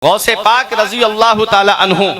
गौसे पाक रजी अल्लाह ताला अन्हु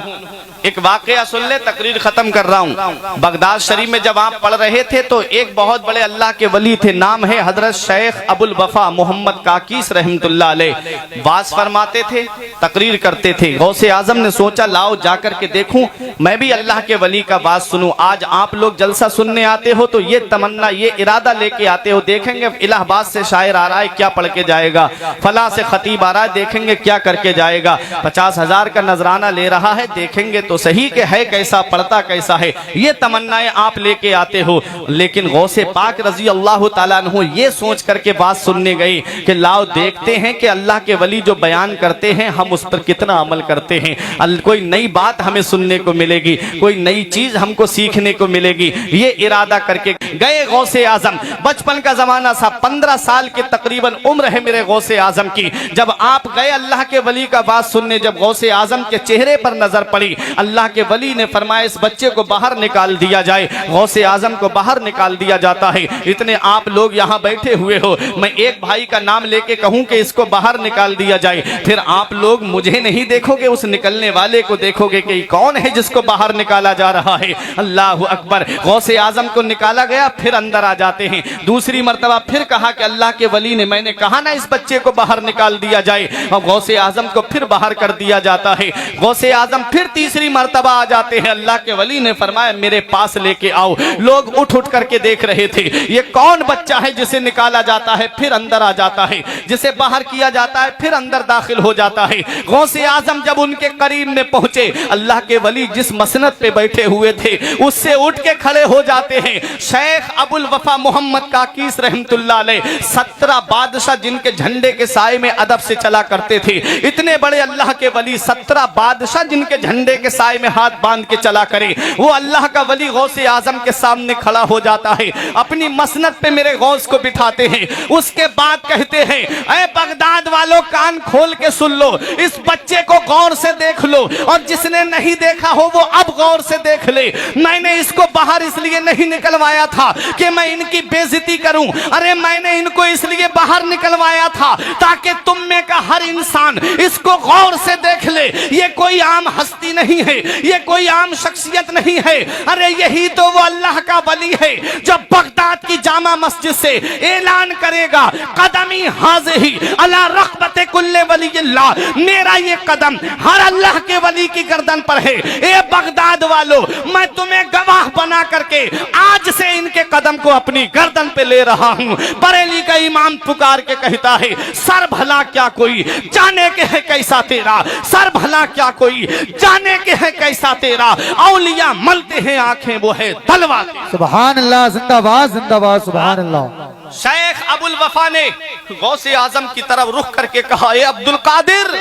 एक वाकया सुन ले, तकरीर खत्म कर रहा हूँ। बगदाद शरीफ में जब आप पढ़ रहे थे तो एक बहुत बड़े अल्लाह के वली थे, नाम है हजरत शेख अबुल वफा मोहम्मद काकीस रहमतुल्लाह अलैह। वाज फरमाते थे, तकरीर करते थे। गौसे आजम ने सोचा लाओ जाकर के देखूं, मैं भी अल्लाह के वली का बात सुनूं। आज आप लोग जलसा सुनने आते हो तो ये तमन्ना, ये इरादा लेके आते हो, देखेंगे इलाहाबाद से शायर आ रहा है क्या पढ़ के जाएगा, फला से खतीब आ रहा है देखेंगे क्या करके जाएगा, 50,000 का नजराना ले रहा है देखेंगे तो सही के है कैसा, पढ़ता कैसा है, ये तमन्नाएं आप लेके आते हो। लेकिन गौसे पाक रजी अल्लाह ताला अन्हु ये सोच करके बात सुनने गई कि लाओ देखते हैं कि अल्लाह के वली जो बयान करते हैं हम उस पर कितना अमल करते हैं, कोई नई बात हमें सुनने को मिलेगी, कोई नई चीज हमको सीखने को मिलेगी। ये इरादा करके गए गौसे आजम। बचपन का जमाना था, 15 साल की तकरीबन उम्र है मेरे गौसे आजम की। जब आप गए अल्लाह के वली का बात सुनने, जब गौसे आजम के चेहरे पर नजर पड़ी, अल्लाह के वली ने फरमाया इस बच्चे को बाहर निकाल दिया जाए। गौसे आजम को बाहर निकाल दिया जाता है। इतने आप लोग यहाँ बैठे हुए हो, मैं एक भाई का नाम लेके कहूँ कि इसको बाहर निकाल दिया जाए, फिर आप लोग मुझे नहीं देखोगे, उस निकलने वाले को देखोगे कि कौन है जिसको बाहर निकाला जा रहा है। अल्लाह अकबर। गौसे आजम को निकाला गया, फिर अंदर आ जाते हैं। दूसरी मर्तबा फिर कहा कि अल्लाह के वली ने, मैंने कहा ना इस बच्चे को बाहर निकाल दिया जाए, और गौसे आजम को फिर बाहर कर दिया जाता है। गौसे आजम फिर तीसरी मर्तबा आ जाते हैं, अल्लाह के वली ने फरमाया मेरे पास लेके आओ। लोग उठ उठ करके देख रहे थे ये कौन बच्चा है जिसे निकाला जाता है फिर अंदर आ जाता है, जिसे बाहर किया जाता है फिर अंदर दाखिल हो जाता है। गौसे आजम जब उनके करीब में पहुंचे, अल्लाह के वली जिस मसनद पे बैठे हुए थे उससे उठ के खड़े हो जाते हैं। शेख अबुल वफा मोहम्मद काकीस रहमतुल्लाह अलैह, 17 बादशाह जिनके झंडे के साए में अदब से चला करते थे, इतने बड़े अल्लाह के वली, 17 बादशाह जिनके झंडे के साए में हाथ बांध के चला करे, वो अल्लाह का वली गौसे आजम के सामने खड़ा हो जाता है, अपनी मसनद पे मेरे गौस को बिठाते हैं। उसके बाद कहते हैं ऐ बगदाद वालों कान खोल के सुन लो, इस बच्चे को गौर से देख लो, और जिसने नहीं देखा हो वो अब गौर से देख ले। मैंने इसको बाहर इसलिए नहीं निकलवाया था कि मैं इनकी बेइज्जती करूं, अरे मैंने इनको इसलिए बाहर निकलवाया था ताकि तुम में का हर इंसान इसको गौर से देख ले। ये कोई आम हस्ती नहीं है, ये कोई आम शख्सियत नहीं है, अरे यही तो वो अल्लाह का वली है जो बगदाद की जामा मस्जिद से ऐलान करेगा कदमी हाज़िही अला रग़बते कुल्ले वलील्लाह, मेरा ये कदम हर अल्लाह के वली की गर्दन पर है। ए बगदाद वालों, मैं तुम्हें गवाह बना करके आज से इनके कदम को अपनी गर्दन पे ले रहा हूँ। बरेली का इमाम पुकार के कहता है सर भला क्या कोई जाने के है कैसा तेरा, सर भला क्या कोई जाने के है कैसा तेरा, औलिया मलते हैं आंखें वो है तलवा। सुभान अल्लाह, जिंदाबाद जिंदाबाद, सुभान अल्लाह। शेख अबुल वफा ने गौसे आजम की तरफ रुख करके कहा, ए अब्दुल कादिर,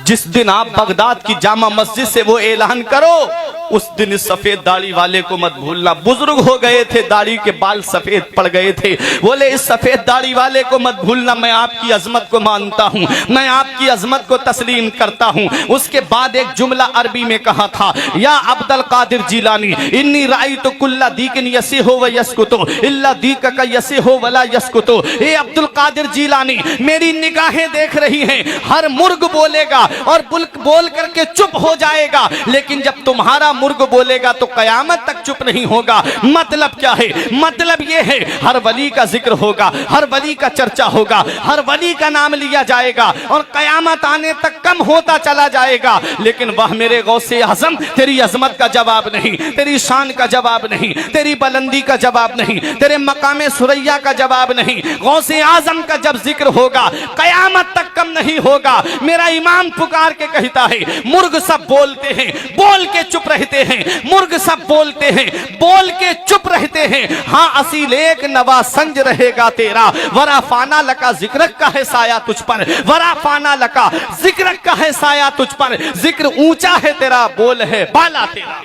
जिस दिन आप बगदाद की जामा मस्जिद से वो ऐलान करो, उस दिन इस सफेद दाढ़ी वाले को मत भूलना। बुजुर्ग हो गए थे, दाढ़ी के बाल सफेद पड़ गए थे, बोले इस सफेद दाढ़ी वाले को मत भूलना, मैं आपकी अजमत को मानता हूँ, मैं आपकी अजमत को तस्लीम करता हूँ। उसके बाद एक जुमला अरबी में कहा था, या अब्दुल कादिर जिलानी इन्नी राइतु कुल्ला दीकिन यसिहो व यस्कुतु इल्ला दीकका यसिहो वला यस्कुतु। ए अब्दुल कादिर जिलानी, मेरी निगाहें देख रही हैं, हर मुर्ग बोलेगा और बोल करके चुप हो जाएगा, लेकिन जब तुम्हारा मुर्ग बोलेगा तो कयामत तक चुप नहीं होगा। मतलब क्या है? मतलब ये है हर वली का जिक्र होगा, हर वली का चर्चा होगा, हर वली का नाम लिया जाएगा, और कयामत आने तक कम होता चला जाएगा। लेकिन वह मेरे गौसे आजम, तेरी अजमत का जवाब नहीं, तेरी शान का जवाब नहीं, तेरी बुलंदी का जवाब नहीं, तेरे मकामे सुरैया का जवाब नहीं। गौसे आजम का जब जिक्र होगा कयामत तक कम नहीं होगा। मेरा इमाम पुकार के कहता है मुर्ग सब बोलते हैं, बोल के चुप रहते हैं, मुर्ग सब बोलते हैं, बोल के चुप रहते हैं। हाँ असील एक नवा संज रहेगा तेरा, वरा फाना लका जिक्र का है साया तुझ पर, वरा फाना लका जिक्र का है साया तुझ पर, जिक्र ऊंचा है तेरा, बोल है बाला तेरा।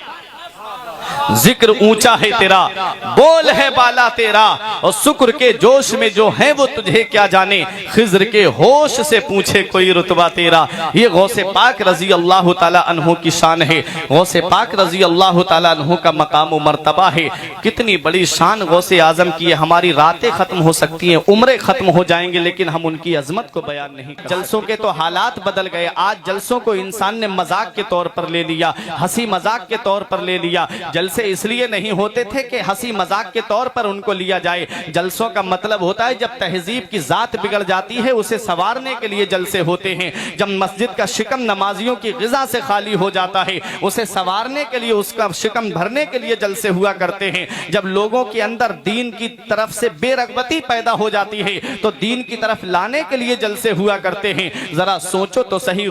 जिक्र ऊंचा है तेरा, बोल है बाला तेरा, और शुक्र के जोश में जो है वो तुझे क्या जाने, खिज्र के होश से पूछे कोई रुतबा तेरा। ये गौसे पाक रजी अल्लाह ताला अन्हु की शान है, गौसे पाक रजी अल्लाह ताला अन्हु का मकाम व मर्तबा है। कितनी बड़ी शान गौसे आजम की है। हमारी रातें खत्म हो सकती हैं, उम्रें खत्म हो जाएंगे, लेकिन हम उनकी अजमत को बयान नहीं कर। जलसों के तो हालात बदल गए। आज जलसों को इंसान ने मजाक के तौर पर ले लिया, हंसी मजाक के तौर पर ले लिया। जलसे इसलिए नहीं होते थे कि हंसी मजाक के तौर पर उनको लिया जाए। जलसों का मतलब होता है जब तहजीब की जात बिगड़ जाती है उसे संवारने के लिए जलसे होते हैं। जब मस्जिद का शिकम नमाजियों की गिजा से खाली हो जाता है उसे संवारने के लिए, उसका शिकम भरने के लिए जलसे हुआ करते हैं। जब लोगों के अंदर दीन की तरफ से बेरगबती पैदा हो जाती है तो दीन की तरफ लाने के लिए जलसे हुआ करते हैं। जरा सोचो तो सही।